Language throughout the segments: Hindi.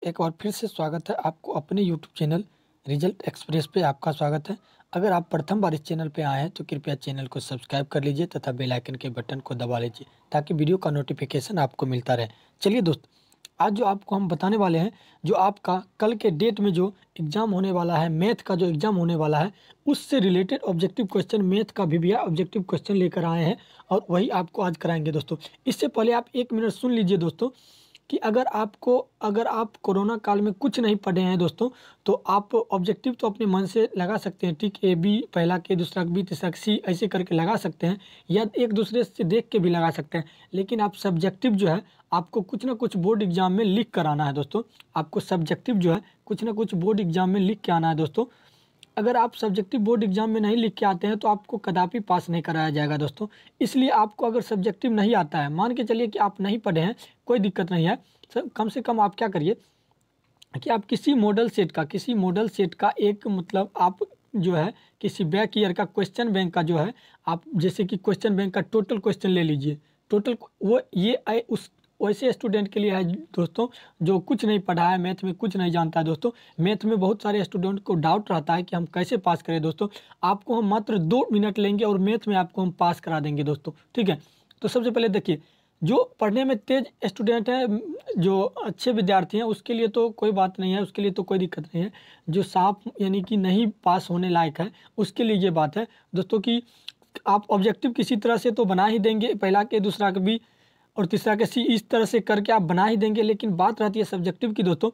एक बार फिर से स्वागत है आपको अपने YouTube चैनल रिजल्ट एक्सप्रेस पे आपका स्वागत है। अगर आप प्रथम बार इस चैनल पे आए हैं तो कृपया चैनल को सब्सक्राइब कर लीजिए तथा बेल आइकन के बटन को दबा लीजिए ताकि वीडियो का नोटिफिकेशन आपको मिलता रहे। चलिए दोस्त, आज जो आपको हम बताने वाले हैं, जो आपका कल के डेट में जो एग्ज़ाम होने वाला है, मैथ का जो एग्ज़ाम होने वाला है, उससे रिलेटेड ऑब्जेक्टिव क्वेश्चन, मैथ का भी भैया ऑब्जेक्टिव क्वेश्चन लेकर आए हैं और वही आपको आज कराएंगे दोस्तों। इससे पहले आप 1 मिनट सुन लीजिए दोस्तों कि अगर आप कोरोना काल में कुछ नहीं पढ़े हैं दोस्तों, तो आप ऑब्जेक्टिव तो अपने मन से लगा सकते हैं, ठीक, ए बी पहला के, दूसरा बी, तीसरा सी, ऐसे करके लगा सकते हैं या एक दूसरे से देख के भी लगा सकते हैं। लेकिन आप सब्जेक्टिव जो है आपको कुछ ना कुछ बोर्ड एग्जाम में लिख कर आना है दोस्तों। आपको सब्जेक्टिव जो है कुछ ना कुछ बोर्ड एग्जाम में लिख के आना है दोस्तों। अगर आप सब्जेक्टिव बोर्ड एग्जाम में नहीं लिख के आते हैं तो आपको कदापि पास नहीं कराया जाएगा दोस्तों। इसलिए आपको अगर सब्जेक्टिव नहीं आता है, मान के चलिए कि आप नहीं पढ़े हैं, कोई दिक्कत नहीं है। कम से कम आप क्या करिए कि आप किसी मॉडल सेट का एक, मतलब आप जो है किसी बैक ईयर का क्वेश्चन बैंक का जो है, आप जैसे कि क्वेश्चन बैंक का टोटल क्वेश्चन ले लीजिए। टोटल वो ये उस वैसे स्टूडेंट के लिए है दोस्तों जो कुछ नहीं पढ़ा है, मैथ में कुछ नहीं जानता है दोस्तों। मैथ में बहुत सारे स्टूडेंट को डाउट रहता है कि हम कैसे पास करें दोस्तों। आपको हम मात्र 2 मिनट लेंगे और मैथ में आपको हम पास करा देंगे दोस्तों, ठीक है। तो सबसे पहले देखिए, जो पढ़ने में तेज स्टूडेंट है, जो अच्छे विद्यार्थी हैं, उसके लिए तो कोई बात नहीं है, उसके लिए तो कोई दिक्कत नहीं है। जो साफ यानी कि नहीं पास होने लायक है, उसके लिए ये बात है दोस्तों कि आप ऑब्जेक्टिव किसी तरह से तो बना ही देंगे, पहला के, दूसरा के बी और तीसरा के सी, इस तरह से करके आप बना ही देंगे। लेकिन बात रहती है सब्जेक्टिव की दोस्तों,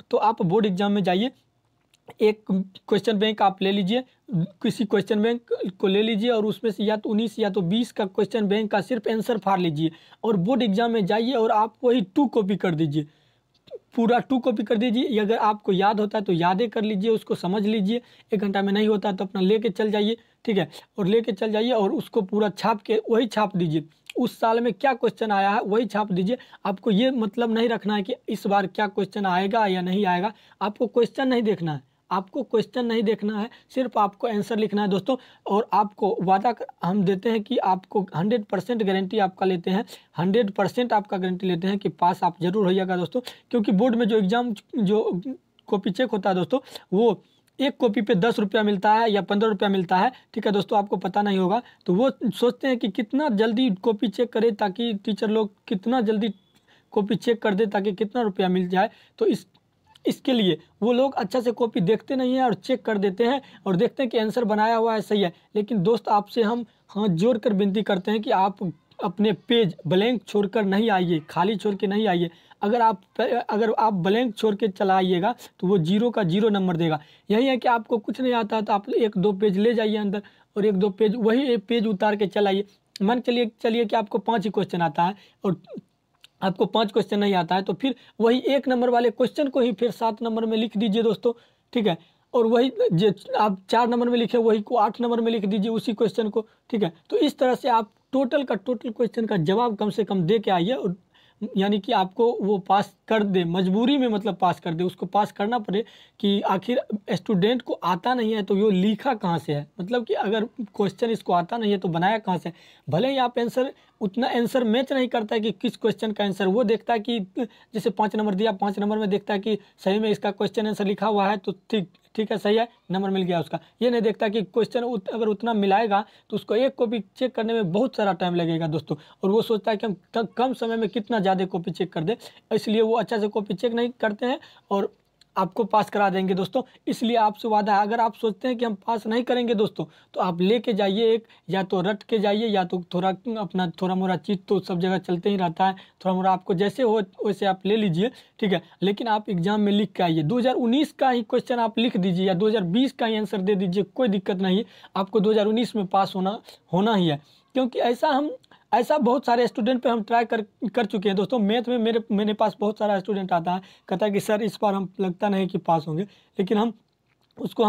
तो आप बोर्ड एग्जाम में जाइए, एक क्वेश्चन बैंक आप ले लीजिए, किसी क्वेश्चन बैंक को ले लीजिए और उसमें से या तो 19 या तो 20 का क्वेश्चन बैंक का सिर्फ आंसर फाड़ लीजिए और बोर्ड एग्जाम में जाइए और आप वही 2 कॉपी कर दीजिए, पूरा 2 कॉपी कर दीजिए। ये अगर आपको याद होता है तो यादें कर लीजिए, उसको समझ लीजिए। 1 घंटा में नहीं होता तो अपना लेके चल जाइए, ठीक है, और लेके चल जाइए और उसको पूरा छाप के वही छाप दीजिए। उस साल में क्या क्वेश्चन आया है वही छाप दीजिए। आपको ये मतलब नहीं रखना है कि इस बार क्या क्वेश्चन आएगा या नहीं आएगा। आपको क्वेश्चन नहीं देखना है, सिर्फ आपको आंसर लिखना है दोस्तों। और आपको हम देते हैं कि आपको 100% गारंटी आपका लेते हैं, 100% आपका गारंटी लेते हैं कि पास आप जरूर होइएगा दोस्तों। क्योंकि बोर्ड में जो एग्जाम जो कॉपी चेक होता है दोस्तों, वो एक कॉपी पे 10 रुपया मिलता है या 15 रुपया मिलता है, ठीक है दोस्तों, आपको पता नहीं होगा। तो वो सोचते हैं कि कितना जल्दी कॉपी चेक करें, ताकि टीचर लोग कितना जल्दी कॉपी चेक कर दे ताकि कितना रुपया मिल जाए। तो इसके लिए वो लोग अच्छा से कॉपी देखते नहीं हैं और चेक कर देते हैं और देखते हैं कि आंसर बनाया हुआ है सही है। लेकिन दोस्त, आपसे हम हाथ जोड़ कर विनती करते हैं कि आप अपने पेज ब्लैंक छोड़कर नहीं आइए, खाली छोड़ के नहीं आइए। अगर आप ब्लैंक छोड़ के चला आइएगा तो वो 0 का 0 नंबर देगा। यही है कि आपको कुछ नहीं आता तो आप 1-2 पेज ले जाइए अंदर और 1-2 पेज वही एक पेज उतार के चलाइए। मान चलिए कि आपको 5 ही क्वेश्चन आता है और आपको 5 क्वेश्चन नहीं आता है, तो फिर वही 1 नंबर वाले क्वेश्चन को ही फिर 7 नंबर में लिख दीजिए दोस्तों, ठीक है। और वही जो आप 4 नंबर में लिखे वही को 8 नंबर में लिख दीजिए उसी क्वेश्चन को, ठीक है। तो इस तरह से आप टोटल क्वेश्चन का जवाब कम से कम दे के आइए और यानी कि आपको वो पास कर दे, मजबूरी में मतलब पास कर दे, उसको पास करना पड़े। कि आखिर स्टूडेंट को आता नहीं है तो ये लिखा कहाँ से है, मतलब कि अगर क्वेश्चन इसको आता नहीं है तो बनाया कहाँ से। भले ही आप उतना आंसर मैच नहीं करता है कि किस क्वेश्चन का आंसर, वो देखता है कि जैसे 5 नंबर दिया, 5 नंबर में देखता है कि सही में इसका क्वेश्चन आंसर लिखा हुआ है तो ठीक है, सही है, नंबर मिल गया उसका। ये नहीं देखता कि क्वेश्चन अगर उतना मिलाएगा तो उसको एक कॉपी चेक करने में बहुत सारा टाइम लगेगा दोस्तों। और वो सोचता है कि हम कम समय में कितना ज़्यादा कॉपी चेक कर दे, इसलिए वो अच्छा से कॉपी चेक नहीं करते हैं और आपको पास करा देंगे दोस्तों। इसलिए आपसे वादा है, अगर आप सोचते हैं कि हम पास नहीं करेंगे दोस्तों, तो आप लेके जाइए एक, या तो रट के जाइए या तो थोड़ा मोड़ा चीज़ तो सब जगह चलते ही रहता है, थोड़ा मोड़ा आपको जैसे हो वैसे आप ले लीजिए, ठीक है। लेकिन आप एग्जाम में लिख के आइए। 2019 का ही क्वेश्चन आप लिख दीजिए या 2020 का ही आंसर दे दीजिए, कोई दिक्कत नहीं है। आपको 2019 में पास होना ही है। क्योंकि ऐसा बहुत सारे स्टूडेंट पे हम ट्राई कर चुके हैं दोस्तों। मैथ में मेरे पास बहुत सारा स्टूडेंट आता है, कहता है कि सर इस बार हम लगता नहीं कि पास होंगे। लेकिन हम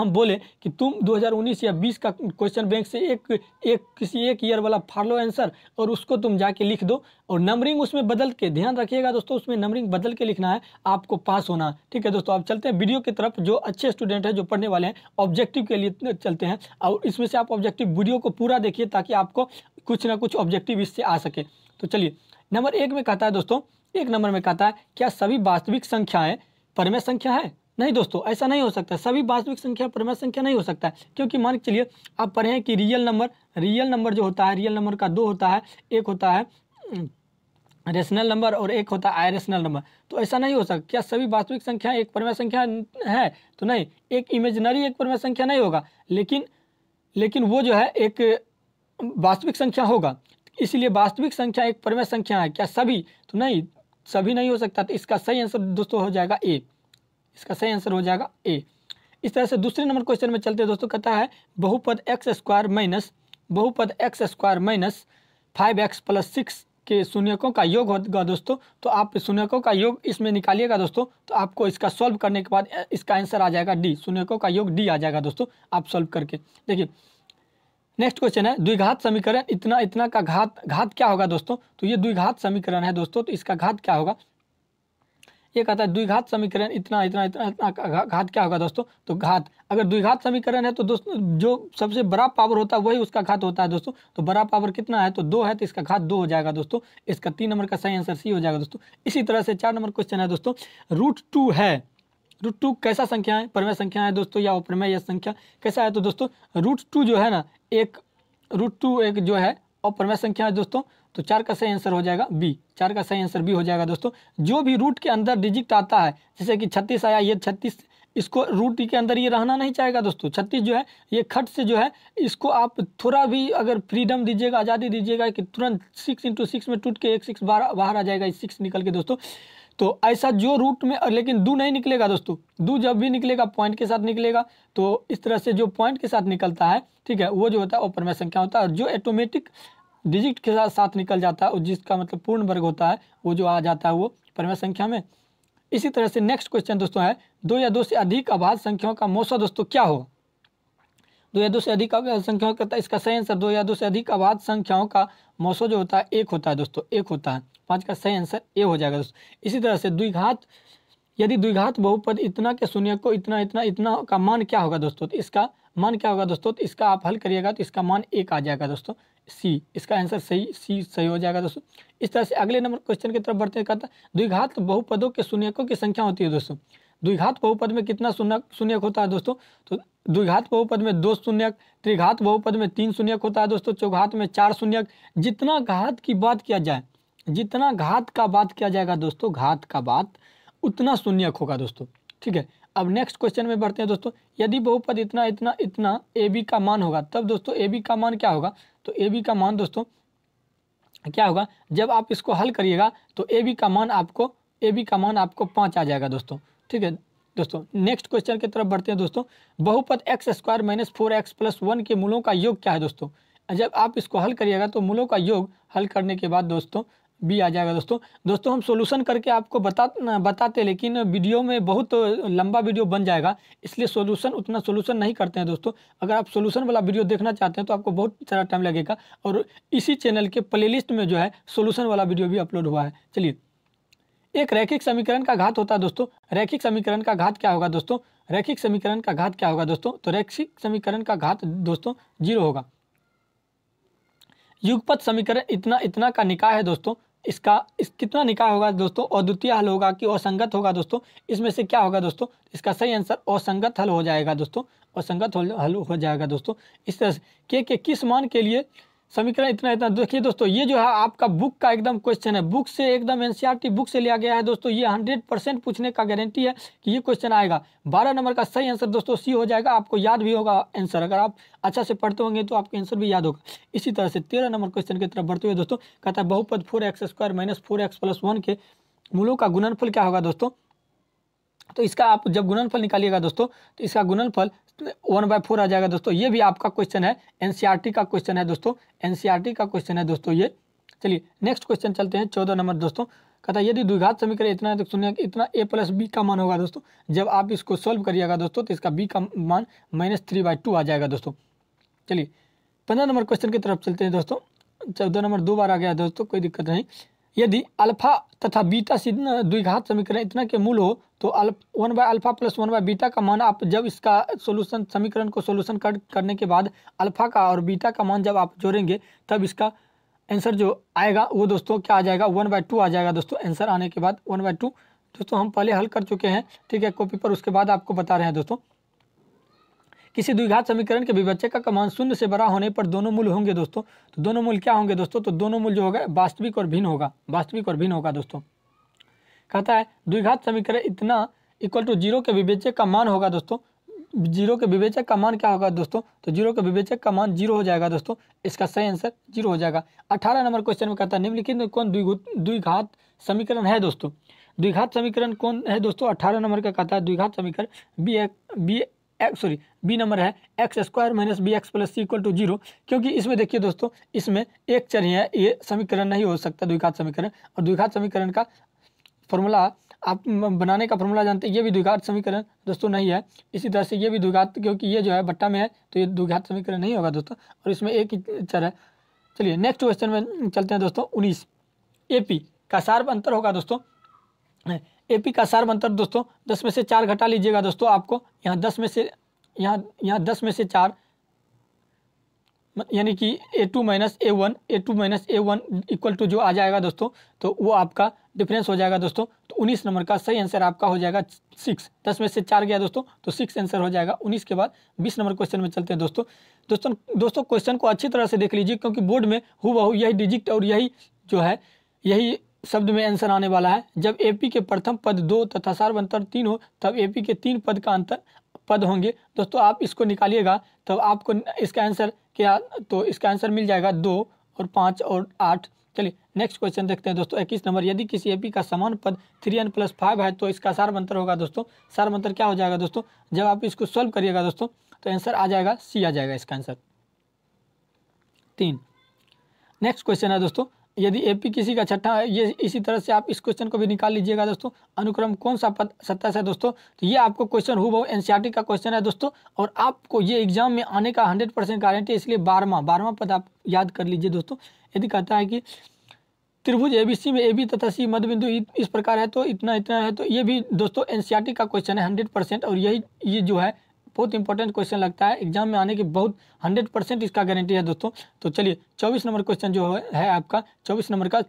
बोले कि तुम 2019 या 20 का क्वेश्चन बैंक से किसी एक ईयर वाला फाड़ लो आंसर और उसको तुम जाके लिख दो और नंबरिंग उसमें बदल के, ध्यान रखिएगा दोस्तों, उसमें नंबरिंग बदल के लिखना है, आपको पास होना है, ठीक है दोस्तों। अब चलते हैं वीडियो की तरफ। जो अच्छे स्टूडेंट हैं, जो पढ़ने वाले हैं, ऑब्जेक्टिव के लिए चलते हैं और इसमें से आप ऑब्जेक्टिव वीडियो को पूरा देखिए ताकि आपको कुछ ना कुछ ऑब्जेक्टिव इससे आ सके। तो चलिए, नंबर 1 में कहता है दोस्तों, 1 नंबर में कहता है, क्या सभी वास्तविक संख्याएं परमेय संख्या है? नहीं दोस्तों, ऐसा नहीं हो सकता। सभी वास्तविक संख्या परमेय संख्या नहीं हो सकता है, क्योंकि मान के चलिए आप पढ़े हैं कि रियल नंबर जो होता है, रियल नंबर का दो होता है, एक होता है रेशनल नंबर और एक होता है आयरेशनल नंबर। तो ऐसा नहीं हो सकता। क्या सभी वास्तविक संख्या एक परमेय संख्या है? तो नहीं, एक इमेजिनरी एक परमेय संख्या नहीं होगा, लेकिन वो जो है एक वास्तविक संख्या होगा। इसलिए वास्तविक संख्या एक परमेय संख्या है। क्या सभी? तो नहीं, सभी नहीं हो सकता। तो इसका सही आंसर दोस्तों हो जाएगा ए। इसका सही आंसर हो जाएगा ए। इस तरह से दूसरे नंबर क्वेश्चन में चलते हैं दोस्तों। कहता है बहुपद एक्स स्क्वायर माइनस 5x + 6 के शून्यकों का योग होगा दोस्तों। तो आप शून्यकों का योग इसमें निकालिएगा दोस्तों, तो आपको इसका सॉल्व करने के बाद इसका आंसर आ जाएगा डी। शून्यकों का योग डी आ जाएगा दोस्तों, आप सॉल्व करके देखिए। नेक्स्ट क्वेश्चन है द्विघात समीकरण इतना इतना का घात क्या होगा दोस्तों? तो ये द्विघात समीकरण है दोस्तों, तो इसका घात क्या होगा? ये कहता है द्विघात समीकरण इतना इतना इतना इतना का घात क्या होगा दोस्तों? तो घात, अगर द्विघात समीकरण है तो दोस्तों जो सबसे बड़ा पावर होता है वही उसका घात होता है दोस्तों। तो बड़ा पावर कितना है? तो 2 है, तो इसका घात 2 हो जाएगा दोस्तों। इसका 3 नंबर का सही आंसर सी हो जाएगा दोस्तों। इसी तरह से 4 नंबर क्वेश्चन है दोस्तों। √2 है। √2 कैसा संख्या है? परमेय संख्या है दोस्तों या अप्रमेय संख्या? कैसा है? तो दोस्तों √2 जो है ना, √2 एक जो है अप्रमेय संख्या है दोस्तों। तो 4 का सही आंसर हो जाएगा बी। 4 का सही आंसर बी हो जाएगा दोस्तों। जो भी रूट के अंदर डिजिट आता है, जैसे कि 36 आया, ये 36, इसको रूट के अंदर ये रहना नहीं चाहेगा दोस्तों। 36 जो है ये खट से जो है, इसको आप थोड़ा भी अगर फ्रीडम दीजिएगा, आज़ादी दीजिएगा कि तुरंत 6 × 6 में टूट के एक 6 बाहर आ जाएगा, 6 निकल के दोस्तों। तो ऐसा जो रूट में, लेकिन दो नहीं निकलेगा दोस्तों। दो जब भी निकलेगा पॉइंट के साथ निकलेगा। तो इस तरह से जो पॉइंट के साथ निकलता है, ठीक है, वो जो होता है वो परमेय संख्या होता है। और जो ऑटोमेटिक डिजिट के साथ निकल जाता है और जिसका मतलब पूर्ण वर्ग होता है, वो जो आ जाता है वो परमेय संख्या में। इसी तरह से नेक्स्ट क्वेश्चन दोस्तों है 2 या 2 से अधिक अभाज्य संख्याओं का मौसा दोस्तों क्या होगा? 2 या 2 से अधिक संख्याओं का, इसका सही आंसर 2 या 2 से अधिक अभाज्य संख्याओं का मौसा जो होता है 1 होता है दोस्तों, 1 होता है। 5 का सही आंसर ए हो जाएगा दोस्तों। इसी तरह से द्विघात, यदि द्विघात बहुपद इतना के शून्य को इतना इतना इतना का मान क्या होगा दोस्तों? तो इसका मान क्या होगा दोस्तों? तो इसका आप हल करिएगा तो इसका मान 1 आ जाएगा दोस्तों, सी। इसका आंसर सी सही हो जाएगा दोस्तों। इस तरह से अगले नंबर क्वेश्चन की तरफ बढ़ते हैं। कहता है द्विघात बहुपदों के शून्यकों की संख्या होती है दोस्तों। द्विघात बहुपद में कितना शून्यक होता है दोस्तों? तो द्विघात बहुपद में 2 शून्यक, त्रिघात बहुपद में 3 शून्यक होता है दोस्तों, चौघात में 4 शून्यक। जितना घात की बात किया जाए, जितना घात का बात किया जाएगा दोस्तों, घात का बात, उतना शून्यक होगा दोस्तों, ठीक है। अब नेक्स्ट क्वेश्चन में बढ़ते हैं दोस्तों। यदि बहुपद इतना इतना इतना ए बी का मान होगा, तब दोस्तों ए बी का मान क्या होगा? तो ए बी का मान दोस्तों क्या होगा? जब आप इसको हल करिएगा तो ए बी का मान आपको 5 आ जाएगा दोस्तों, ठीक है दोस्तों। नेक्स्ट क्वेश्चन की तरफ बढ़ते हैं दोस्तों। बहुपद x² - 4x + 1 के मूलों का योग क्या है दोस्तों? जब आप इसको हल करिएगा तो मूलों का योग हल करने के बाद दोस्तों बी आ जाएगा दोस्तों। हम सॉल्यूशन करके आपको बताते, लेकिन वीडियो में बहुत लंबा वीडियो बन जाएगा, इसलिए उतना सॉल्यूशन नहीं करते हैं दोस्तों। अगर आप सॉल्यूशन वाला वीडियो देखना चाहते हैं तो आपको बहुत सारा टाइम लगेगा, और इसी चैनल के प्लेलिस्ट में जो है सॉल्यूशन वाला वीडियो भी अपलोड हुआ है। चलिए, एक रैखिक समीकरण का घात होता है दोस्तों। रैखिक समीकरण का घात क्या होगा दोस्तों? रैखिक समीकरण का घात क्या होगा दोस्तों? तो रैखिक समीकरण का घात दोस्तों 0 होगा। युगपत समीकरण इतना इतना का निकाय है दोस्तों। कितना निकाय होगा दोस्तों? अद्वितीय हल होगा कि असंगत होगा दोस्तों? इसमें से क्या होगा दोस्तों? इसका सही आंसर असंगत हल हो जाएगा दोस्तों, असंगत हल हो जाएगा दोस्तों। इस तरह से के किस मान के लिए समीकरण इतना इतना, देखिए दोस्तों ये जो है आपका बुक का एकदम क्वेश्चन है, बुक से एकदम एनसीईआरटी बुक से लिया गया है दोस्तों। ये 100% पूछने का गारंटी है कि ये क्वेश्चन आएगा। 12 नंबर का सही आंसर दोस्तों सी हो जाएगा। आपको याद भी होगा आंसर, अगर आप अच्छा से पढ़ते होंगे तो आपको आंसर भी याद होगा। इसी तरह से 13 नंबर क्वेश्चन की तरफ बढ़ते हुए दोस्तों, कहता है बहुपद 4x² - 4x + 1 के मूलों का गुणनफल क्या होगा दोस्तों? तो इसका आप जब गुणनफल निकालिएगा दोस्तों, तो इसका गुणनफल 1/4 आ जाएगा दोस्तों। ये भी आपका क्वेश्चन है, एनसीईआरटी का क्वेश्चन है दोस्तों, एनसीईआरटी का क्वेश्चन है दोस्तों ये। चलिए नेक्स्ट क्वेश्चन चलते हैं। 14 नंबर दोस्तों, कहता है यदि द्विघात समीकरण इतना तो शून्य इतना a + b का मान होगा दोस्तों। जब आप इसको सॉल्व करिएगा दोस्तों तो इसका b का मान -3/2 आ जाएगा दोस्तों। चलिए 15 नंबर क्वेश्चन की तरफ चलते हैं दोस्तों। 14 नंबर 2 बार आ गया दोस्तों, कोई दिक्कत नहीं। यदि अल्फा तथा बीटा द्विघात समीकरण इतना के मूल हो तो 1/α + 1/β का मान आप जब इसका समीकरण को सोल्यूशन करने के बाद अल्फा का और बीटा का मान जब आप जोड़ेंगे तब इसका आंसर जो आएगा वो दोस्तों क्या आ जाएगा? 1/2 आ जाएगा दोस्तों। आंसर आने के बाद 1/2 दोस्तों हम पहले हल कर चुके हैं, ठीक है, कॉपी पर, उसके बाद आपको बता रहे हैं दोस्तों। किसी द्विघात समीकरण के विभाज्य का मान शून्य से बड़ा होने पर दोनों मूल होंगे दोस्तों। तो दोनों मूल क्या होंगे दोस्तों? तो दोनों मूल जो होगा वास्तविक और भिन्न होगा, वास्तविक और भिन्न होगा दोस्तों। कहता है द्विघात समीकरण इतना इक्वल टू 0 के विभाज्य का मान होगा दोस्तों। 0 के विभाजक का मान क्या होगा दोस्तों? तो 0 के विभाजक का मान 0 हो जाएगा दोस्तों। इसका सही आंसर 0 हो जाएगा। 18 नंबर क्वेश्चन में कहता है निम्नलिखित में कौन द्विघात समीकरण है दोस्तों? द्विघात समीकरण कौन है दोस्तों? 18 नंबर का कहता है द्विघात समीकरण बी नंबर है x² - bx + c = 0। क्योंकि इसमें देखिए दोस्तों, इसमें एक चर ही है, ये समीकरण नहीं हो सकता द्विघात समीकरण। और द्विघात समीकरण का फॉर्मूला आप बनाने का फॉर्मूला जानते हैं, ये भी द्विघात समीकरण दोस्तों नहीं है। इसी तरह से ये भी द्विघात, क्योंकि ये जो है बट्टा में है तो ये द्विघात समीकरण नहीं होगा दोस्तों, और इसमें एक ही चर है। चलिए नेक्स्ट क्वेश्चन में चलते हैं दोस्तों। 19 एपी का सार अंतर होगा दोस्तों। एपी का सार अंतर दोस्तों 10 में से 4 घटा लीजिएगा दोस्तों। आपको यहाँ 10 में से 4 यानी कि A2 - A1 इक्वल टू जो आ जाएगा दोस्तों, तो वो आपका डिफरेंस हो जाएगा दोस्तों। तो 19 नंबर का सही आंसर आपका हो जाएगा 6। 10 में से 4 गया दोस्तों, तो 6 आंसर हो जाएगा। 19 के बाद 20 नंबर क्वेश्चन में चलते हैं दोस्तों। क्वेश्चन को अच्छी तरह से देख लीजिए, क्योंकि बोर्ड में हूबहू यही डिजिट और यही जो है यही शब्द में आंसर आने वाला है। जब एपी के प्रथम पद 2 तथा सार अंतर 3 हो, तब एपी के 3 पद का अंतर पद होंगे दोस्तों। आप इसको निकालिएगा तब आपको इसका आंसर क्या, तो इसका आंसर मिल जाएगा 2 और 5 और 8। चलिए नेक्स्ट क्वेश्चन देखते हैं दोस्तों। 21 नंबर यदि किसी एपी का समान पद 3n + 5 है तो इसका सार अंतर होगा दोस्तों। सार अंतर क्या हो जाएगा दोस्तों? जब आप इसको सॉल्व करिएगा दोस्तों तो आंसर आ जाएगा सी, आ जाएगा इसका आंसर 3। नेक्स्ट क्वेश्चन है दोस्तों, यदि एपी किसी का छठा है, ये इसी तरह से आप इस क्वेश्चन को भी निकाल लीजिएगा दोस्तों। अनुक्रम कौन सा पद 27 है दोस्तों? तो ये आपको क्वेश्चन हूबहू एनसीईआरटी का क्वेश्चन है दोस्तों, और आपको ये एग्जाम में आने का 100% गारंटी है, इसलिए 12वां पद आप याद कर लीजिए दोस्तों। यदि कहता है कि त्रिभुज एबीसी में AB तथा C मध्य बिंदु इस प्रकार है तो इतना है, तो ये भी दोस्तों एनसीईआरटी का क्वेश्चन है 100%, और ये जो है बहुत इंपॉर्टेंट क्वेश्चन लगता है एग्जाम में आने की, बहुत 100% इसका गारंटी है दोस्तों। तो चलिए 24 नंबर क्वेश्चन जो है आपका, 24 नंबर का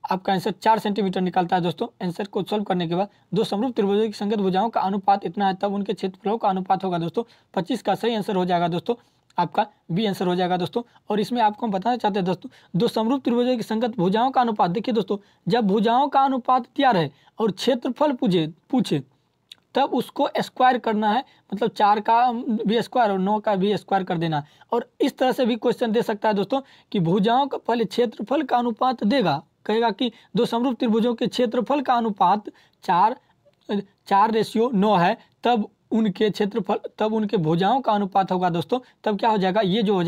आपका आंसर 4 सेंटीमीटर निकलता है दोस्तों। आंसर को सॉल्व करने के बाद दो समरूप त्रिभुजों की संगत भुजाओं का अनुपात इतना है, तब उनके क्षेत्रफलों का अनुपात होगा दोस्तों 25 का सही आंसर हो जाएगा दोस्तों, आपका बी आंसर हो जाएगा दोस्तों। और इसमें आपको हम बताना चाहते हैं दोस्तों, दो समरूप त्रिभुजों की संगत भुजाओं का अनुपात, देखिए दोस्तों, जब भुजाओं का अनुपात दिया रहे और क्षेत्रफल पूछे तब उसको स्क्वायर करना है, मतलब 4 का भी स्क्वायर और 9 का भी स्क्वायर कर देना है। और इस तरह से भी क्वेश्चन दे सकता है दोस्तों कि भुजाओं का पहले क्षेत्रफल का अनुपात देगा, कहेगा कि दो समरूप त्रिभुजों के क्षेत्रफल का अनुपात 4:9 है, तब उनके क्षेत्रफल, तब उनके भुजाओं का अनुपात होगा दोस्तों, तब क्या हो जाएगा, ये जो हो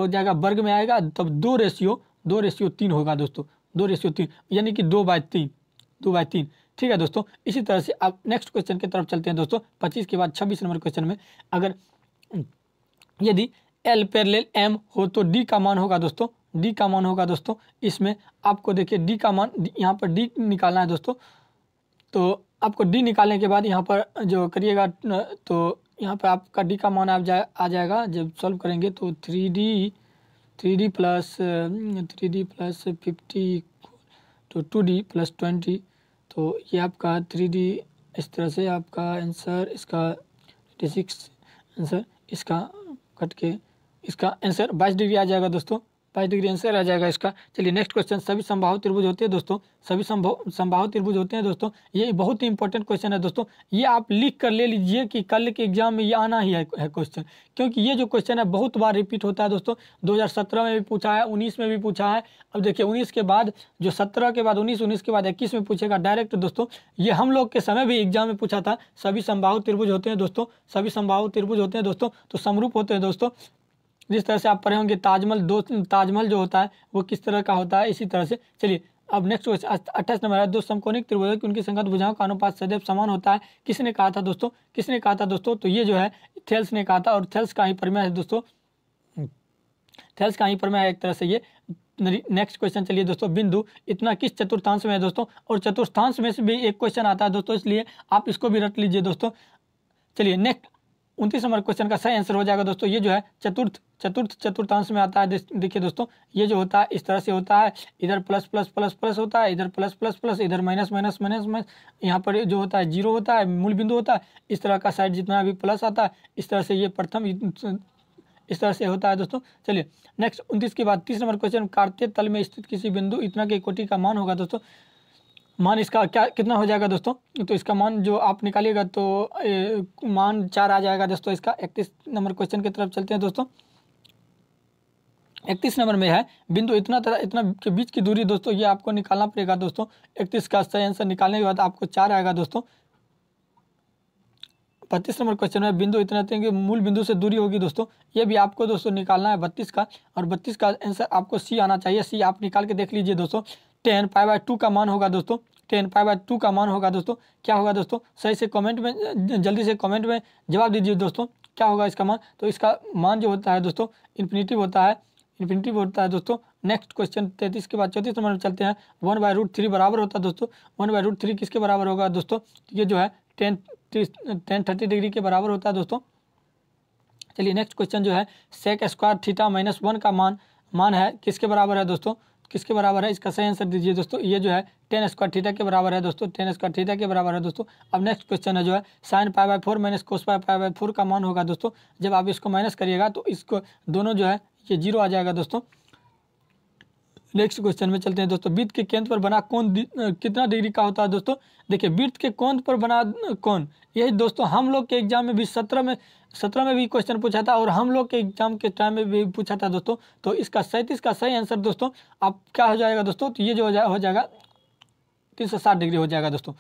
जाएगा वर्ग में आएगा, तब 2:3 होगा दोस्तों, 2:3 यानी कि 2/3। ठीक है दोस्तों। इसी तरह से आप नेक्स्ट क्वेश्चन की तरफ चलते हैं दोस्तों। 25 के बाद 26 नंबर क्वेश्चन में, अगर यदि L पैरेलल M हो तो D का मान होगा दोस्तों, D का मान होगा दोस्तों। इसमें आपको देखिए D का मान, यहाँ पर D निकालना है दोस्तों। तो आपको D निकालने के बाद यहाँ पर जो करिएगा, तो यहाँ पर आपका D का मान आ जाएगा। जब सॉल्व करेंगे तो 3D प्लस 50 तो 2D प्लस 20, तो ये आपका 3D, इस तरह से आपका आंसर इसका 86 आंसर इसका कट के इसका आंसर 22 डिग्री आ जाएगा दोस्तों, 22 डिग्री आंसर आ जाएगा इसका। चलिए नेक्स्ट क्वेश्चन, सभी संभावित त्रिभुज होते हैं दोस्तों, सभी संभावित त्रिभुज होते हैं दोस्तों। ये बहुत ही इंपॉर्टेंट क्वेश्चन है दोस्तों, ये आप लिख कर ले लीजिए कि कल के एग्जाम में ये आना ही है क्वेश्चन, क्योंकि ये जो क्वेश्चन है बहुत बार रिपीट होता है दोस्तों। 2017 में भी पूछा है, 19 में भी पूछा है। अब देखिए 19 के बाद जो 17 के बाद 19 के बाद 21 में पूछेगा डायरेक्ट दोस्तों। ये हम लोग के समय भी एग्जाम में पूछा था, सभी संभावित त्रिभुज होते हैं दोस्तों, सभी संभावित त्रिभुज होते हैं दोस्तों, तो समरूप होते हैं दोस्तों। जिस तरह से आप पढ़े होंगे ताजमहल जो होता है वो किस तरह का होता है, इसी तरह से। चलिए अब नेक्स्ट क्वेश्चन 28 नंबर है, दो समकोणिक त्रिभुजों की उनकी संगत भुजाओं का अनुपात सदैव समान होता है, किसने कहा था दोस्तों, किसने कहा था दोस्तों? तो ये जो है थेल्स ने कहा था, और थेल्स का ही प्रमेय है दोस्तों, थेल्स का ही प्रमेय है एक तरह से ये। नेक्स्ट क्वेश्चन चलिए दोस्तों, बिंदु इतना किस चतुर्थांश में है दोस्तों? और चतुर्थांश में से भी एक क्वेश्चन आता है दोस्तों, इसलिए आप इसको भी रट लीजिए दोस्तों। चलिए नेक्स्ट 29 नंबर क्वेश्चन का सही आंसर हो जाएगा दोस्तों, ये जो है चतुर्थांश में आता है। देखिए दोस्तों, ये जो होता है इस तरह से होता है, इधर प्लस प्लस प्लस प्लस होता है, इधर प्लस प्लस प्लस, इधर माइनस माइनस माइनस माइनस, यहाँ पर जो होता है जीरो होता है, मूल बिंदु होता है। इस तरह का साइड जितना भी प्लस आता है, इस तरह से ये प्रथम इस तरह से होता है दोस्तों। चलिए नेक्स्ट 29 के बाद 30 नंबर क्वेश्चन, काटते तल में स्थित किसी बिंदु इतना के कोटि का मान होगा दोस्तों। मान इसका क्या कितना हो जाएगा दोस्तों, तो इसका मान जो आप निकालिएगा तो मान 4 आ जाएगा दोस्तों इसका। 31 नंबर क्वेश्चन की तरफ चलते हैं दोस्तों। 31 नंबर में है बिंदु इतना के बीच की दूरी दोस्तों, ये आपको निकालना पड़ेगा दोस्तों। 31 का सही आंसर निकालने के बाद आपको 4 आएगा दोस्तों। 32 नंबर क्वेश्चन में बिंदु इतना के मूल बिंदु से दूरी होगी दोस्तों, ये भी आपको दोस्तों निकालना है 32 का, और 32 का आंसर आपको सी आना चाहिए। सी आप निकाल के देख लीजिए दोस्तों। 10 π/2 का मान होगा दोस्तों, 10 π/2 का मान होगा दोस्तों। क्या होगा दोस्तों, सही से कमेंट में जल्दी से कमेंट में जवाब दीजिए दोस्तों, क्या होगा इसका मान। तो इसका मान जो होता है दोस्तों इन्फिनिटिव होता है दोस्तों। नेक्स्ट क्वेश्चन 33 के बाद 34 नंबर में चलते हैं। 1/√3 बराबर होता है दोस्तों, 1/√3 किसके बराबर होगा दोस्तों, ये जो है 10 30 डिग्री के बराबर होता है दोस्तों। चलिए नेक्स्ट क्वेश्चन जो है सेक स्क्वायर थीटा -1 का मान है किसके बराबर है दोस्तों, किसके बराबर है, इसका सही आंसर दीजिए दोस्तों। ये जो है 10 स्क्वायर थीटा के बराबर है दोस्तों, 10 स्क्वायर थीटा के बराबर है दोस्तों। अब नेक्स्ट क्वेश्चन है जो है sin π/4 - cos π/4 का मान होगा दोस्तों। जब आप इसको माइनस करिएगा तो इसको दोनों जो है ये 0 आ जाएगा दोस्तों। नेक्स्ट क्वेश्चन में चलते हैं दोस्तों। वृत्त के केंद्र पर बना कोण कितना डिग्री का होता है दोस्तों। देखिए वृत्त के कोण पर बना कोण, यही दोस्तों हम लोग के एग्जाम में भी 17 में भी क्वेश्चन पूछा था, और हम लोग के एग्जाम के टाइम में भी पूछा था दोस्तों। तो इसका 37 का सही आंसर दोस्तों आप क्या हो जाएगा दोस्तों, तो ये जो हो जाएगा 360 डिग्री हो जाएगा दोस्तों।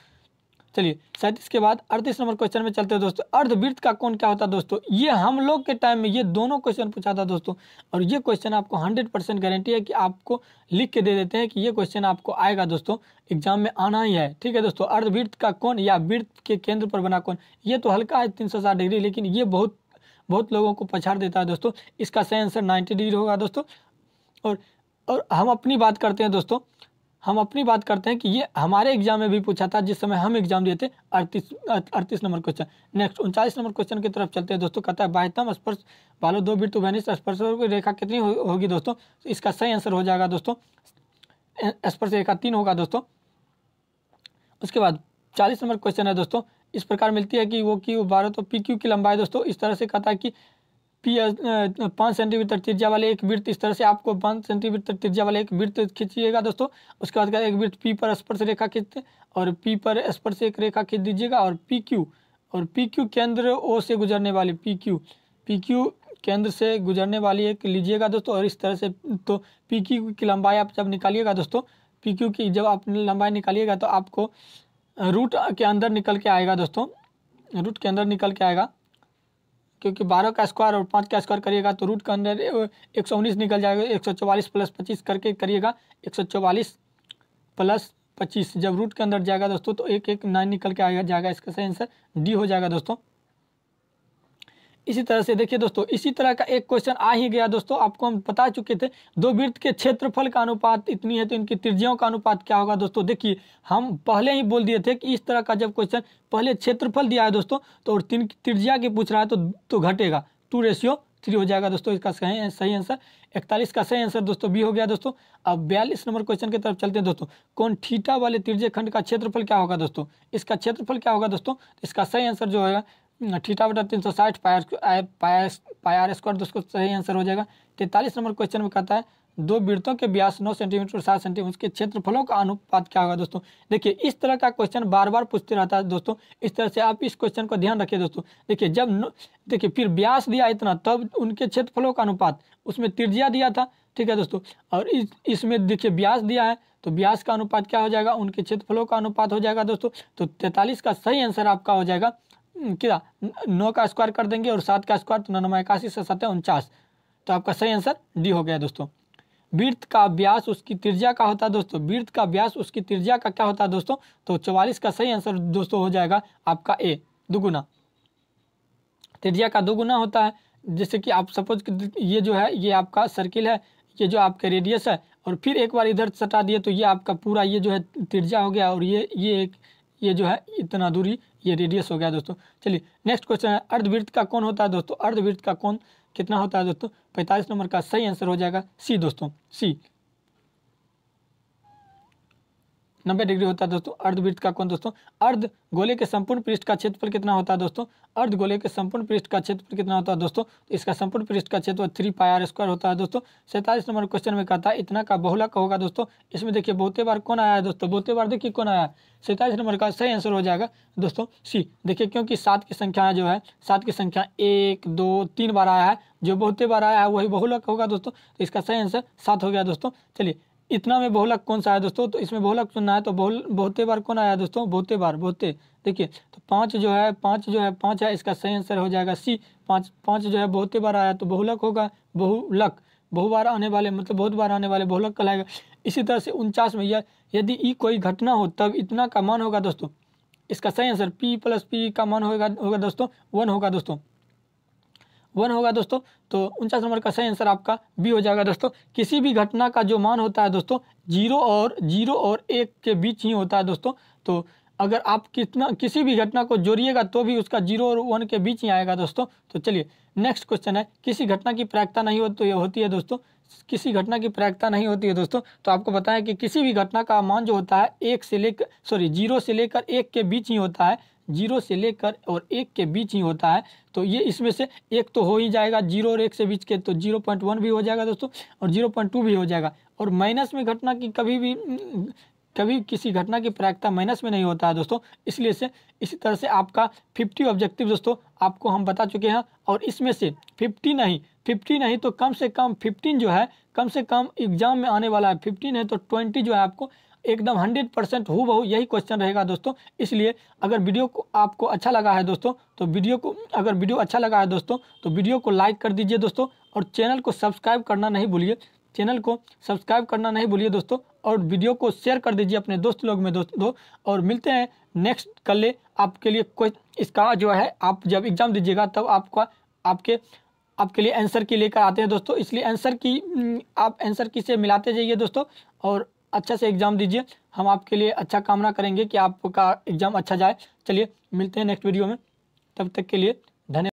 चलिए 37 के बाद 38 नंबर क्वेश्चन में चलते हैं दोस्तों। अर्धवृत्त का कोण क्या होता है दोस्तों, ये हम लोग के टाइम में ये दोनों क्वेश्चन पूछा था दोस्तों, और ये क्वेश्चन आपको 100% गारंटी है कि आपको लिख के दे देते हैं कि ये क्वेश्चन आपको आएगा दोस्तों, एग्जाम में आना ही है। ठीक है दोस्तों, अर्धवृत्त का कोण या वृत्त के केंद्र पर बना कोण, ये तो हल्का है 360 डिग्री, लेकिन ये बहुत लोगों को पछाड़ देता है दोस्तों। इसका सही आंसर 90 डिग्री होगा दोस्तों। और हम अपनी बात करते हैं दोस्तों, हम अपनी बात करते हैं कि ये हमारे एग्जाम में भी पूछा था जिस समय हम एग्जाम दिए थे। 38 number question. Next 39 number question की तरफ चलते हैं दोस्तों। कहता है बाह्यतम स्पर्श वालों दो वृत्त उभयनिष्ठ स्पर्शों की रेखा कितनी होगी दोस्तों। इसका सही आंसर हो जाएगा दोस्तों स्पर्श रेखा 3 होगा दोस्तों। उसके बाद 40 नंबर क्वेश्चन है दोस्तों। इस प्रकार मिलती है कि वो क्यू 12 तो पी क्यू की लंबाई दोस्तों इस तरह से कहता है कि पी 5 सेंटीमीटर त्रिज्या वाले एक वृत्त, इस तरह से आपको 5 सेंटीमीटर त्रिज्या वाले एक वृत्त खींचिएगा दोस्तों। उसके बाद एक वृत्त पी पर स्पर्श रेखा खींचते और पी पर स्पर्श एक रेखा खींच दीजिएगा, और पी क्यू केंद्र ओ से गुजरने वाली पी क्यू केंद्र से गुजरने वाली एक लीजिएगा दोस्तों। और इस तरह से तो पी क्यू की लंबाई आप जब निकालिएगा दोस्तों, पी क्यू की जब आप लंबाई निकालिएगा तो आपको रूट के अंदर निकल के आएगा दोस्तों, रूट के अंदर निकल के आएगा, क्योंकि 12 का स्क्वायर और 5 का स्क्वायर करिएगा तो रूट के अंदर 119 निकल जाएगा। 144 + 25 करके करिएगा, 144 + 25 जब रूट के अंदर जाएगा दोस्तों तो 119 निकल के आएगा जाएगा। इसका सही आंसर डी हो जाएगा दोस्तों। इसी तरह से देखिए दोस्तों, इसी तरह का एक क्वेश्चन आ ही गया दोस्तों। आपको हम बता चुके थे दो वृत्त के क्षेत्रफल का अनुपात इतनी है तो इनकी त्रिज्याओं का अनुपात क्या होगा दोस्तों। देखिए हम पहले ही बोल दिए थे कि इस तरह का जब क्वेश्चन पहले क्षेत्रफल दिया है दोस्तों तो और त्रिज्या की पूछ रहा है तो घटेगा, 2:3 हो जाएगा दोस्तों। इसका सही आंसर 41 का सही आंसर दोस्तों बी हो गया दोस्तों। अब 42 नंबर क्वेश्चन की तरफ चलते हैं दोस्तों। कोण थीटा वाले त्रिज्य खंड का क्षेत्रफल क्या होगा दोस्तों। इसका क्षेत्रफल क्या होगा दोस्तों, इसका सही आंसर जो है थीटा बटा 360 पाई r² दोस्तों सही आंसर हो जाएगा। 43 नंबर क्वेश्चन में कहता है दो वृत्तों के व्यास 9 सेंटीमीटर और 7 सेंटीमीटर के क्षेत्रफलों का अनुपात क्या होगा दोस्तों। देखिए इस तरह का क्वेश्चन बार बार पूछते रहता है दोस्तों, इस तरह से आप इस क्वेश्चन को ध्यान रखिए दोस्तों। देखिए देखिए फिर व्यास दिया इतना तब उनके क्षेत्रफलों का अनुपात, उसमें त्रिज्या दिया था, ठीक है दोस्तों। और इसमें देखिए व्यास दिया है तो व्यास का अनुपात क्या हो जाएगा, उनके क्षेत्रफलों का अनुपात हो जाएगा दोस्तों। तो 43 का सही आंसर आपका हो जाएगा क्या, 9 का स्क्वायर कर देंगे और 7 का स्क्वायर तो 9 × 81 से 7 × 49, तो आपका सही आंसर डी हो गया दोस्तों। वृत्त का व्यास उसकी त्रिज्या का होता है दोस्तों, वृत्त का व्यास उसकी त्रिज्या का क्या होता है दोस्तों, तो 44 का सही आंसर दोस्तों हो जाएगा आपका ए, दुगुना। त्रिज्या का दुगुना होता है। जैसे कि आप सपोज ये जो है ये आपका सर्किल है, ये जो आपका रेडियस है, और फिर एक बार इधर सटा दिए तो ये आपका पूरा ये जो है त्रिज्या हो गया, और ये ये जो है इतना दूरी ये रेडियस हो गया दोस्तों। चलिए नेक्स्ट क्वेश्चन है, अर्धवृत्त का कोण होता है दोस्तों, अर्धवृत्त का कोण कितना होता है दोस्तों? 45 नंबर का सही आंसर हो जाएगा सी दोस्तों, सी 90 डिग्री होता है दोस्तों अर्धवृत्त का कोण दोस्तों। अर्ध गोले के संपूर्ण पृष्ठ का क्षेत्रफल कितना होता है दोस्तों? अर्ध गोले के संपूर्ण पृष्ठ का क्षेत्रफल कितना होता है दोस्तों? इसका संपूर्ण पृष्ठ का क्षेत्रफल 3πr² होता है दोस्तों। 47 नंबर क्वेश्चन में कहता है इतना का बहुलक होगा दोस्तों। इसमें देखिए बहुते बार कौन आया है दोस्तों, बहुते बार देखिए कौन आया है। 47 नंबर का सही आंसर हो जाएगा दोस्तों सी। देखिए क्योंकि 7 की संख्या जो है, 7 की संख्या 1 2 3 बार आया है, जो बहुते बार आया है वही बहुलक होगा दोस्तों। तो इसका सही आंसर 7 हो गया दोस्तों। चलिए इतना में बहुलक कौन सा है दोस्तों? तो इसमें बहुलक चुनना है तो बहुते बार कौन आया दोस्तों? बहुते बार, बहुते। देखिए तो 5 जो है, 5 है, इसका सही आंसर हो जाएगा सी। 5 जो है बहुते बार आया तो बहुलक होगा, बहुलक बहुबार आने वाले मतलब बहुत बार आने वाले बहुलक कहलाएगा। इसी तरह से 49 में यदि ई कोई घटना हो तब इतना का मान होगा दोस्तों। इसका सही आंसर p + p का मान होगा दोस्तों 1 होगा दोस्तों, 1 होगा दोस्तों। तो 49 नंबर का सही आंसर आपका बी हो जाएगा दोस्तों। किसी भी घटना का जो मान होता है दोस्तों 0 और 1 के बीच ही होता है दोस्तों। तो अगर आप किसी भी घटना को जोड़िएगा तो भी उसका 0 और 1 के बीच ही आएगा दोस्तों। तो चलिए नेक्स्ट क्वेश्चन है, किसी घटना की प्रायिकता नहीं होती है दोस्तों, किसी घटना की प्रायिकता नहीं होती है दोस्तों। तो आपको बताएं कि किसी भी घटना का मान जो होता है 0 से लेकर 1 के बीच ही होता है, 0 से लेकर और 1 के बीच ही होता है। तो ये इसमें से एक तो हो ही जाएगा 0 और 1 से बीच के, तो 0.1 भी हो जाएगा दोस्तों और 0.2 भी हो जाएगा। और माइनस में घटना की कभी किसी घटना की प्रायिकता माइनस में नहीं होता है दोस्तों। इसलिए से इसी तरह से आपका 50 ऑब्जेक्टिव दोस्तों आपको हम बता चुके हैं। और इसमें से 50 नहीं तो कम से कम 15 जो है, कम से कम एग्जाम में आने वाला है 15 है तो 20 जो है आपको एकदम 100% हूबहू यही क्वेश्चन रहेगा दोस्तों। इसलिए अगर वीडियो को आपको अच्छा लगा है दोस्तों तो वीडियो को लाइक कर दीजिए दोस्तों, और चैनल को सब्सक्राइब करना नहीं भूलिए दोस्तों, और वीडियो को शेयर कर दीजिए अपने दोस्त लोग में दोस्तों। और मिलते हैं नेक्स्ट कल आपके लिए कोई इसका जो है, आप जब एग्ज़ाम दीजिएगा तब आपके लिए आंसर की लेकर आते हैं दोस्तों। इसलिए आप आंसर की से मिलाते जाइए दोस्तों और अच्छा से एग्ज़ाम दीजिए। हम आपके लिए अच्छा कामना करेंगे कि आपका एग्ज़ाम अच्छा जाए। चलिए मिलते हैं नेक्स्ट वीडियो में, तब तक के लिए